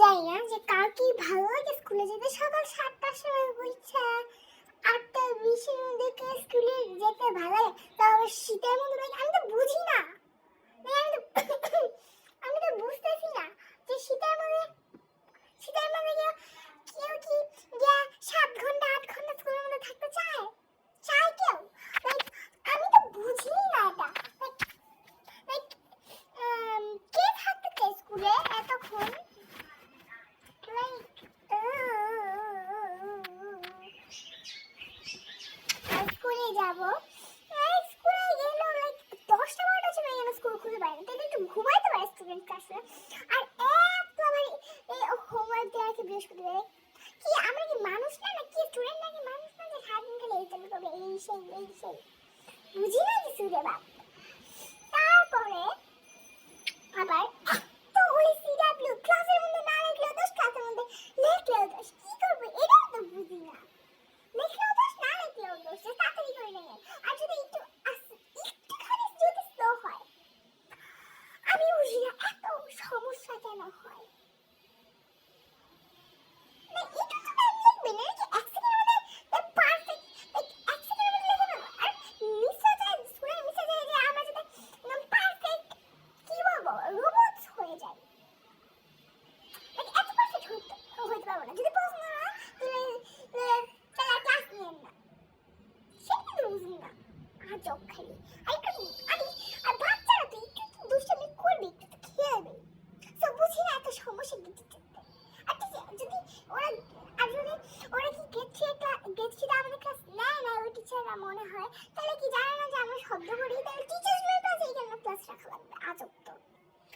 জানি না যে কার কি ভালো লাগে স্কুলে যেতে। সকাল 7টার সময় উঠছে, 8:20-এর মধ্যে স্কুলে যেতে ভালো লাগে, তাও আবার শীতের মধ্যে। আমি তো বুঝি না, আমি তো বুঝতেছি না যে শীতের মধ্যে কেউ কি 7 ঘন্টা 8 ঘন্টা স্কুলের মধ্যে থাকতে চায়? চায় কেউ? আমি তো বুঝি না এটা। Like, কে থাকতে চায় স্কুলে এতক্ষণ? স্কুলে যাব, স্কুলে গেলেও 10টা 12টা সময় যেন স্কুল খুলে পায় না, তাহলে একটু ঘুমাইতে পারে স্টুডেন্ট ক্লাসে। আর এত ভারী এই হোমওয়ার্ক দেওয়া কি বৃহস্পতিবারে? কি আমরা কি মানুষ না, নাকি স্টুডেন্ট নাকি মানুষ না যে সারাদিন খালি এই চালু করবে, এই সেই বুঝি না কিছু রে বাপ। তারপরে আবার তো ওই সিডব্লিউ ক্লাসের মধ্যে না লিখলেও দোষ, ক্লাসের মধ্যে লিখলেও দোষ। কি করবো এটাও তো বুঝি না। লিখলেও দোষ, না লিখলেও দোষ, তাড়াতাড়ি করে নেয়। আর যদি একটুখানি যদি স্লো হয়, আমি বুঝি না এত সমস্যা কেন হয়।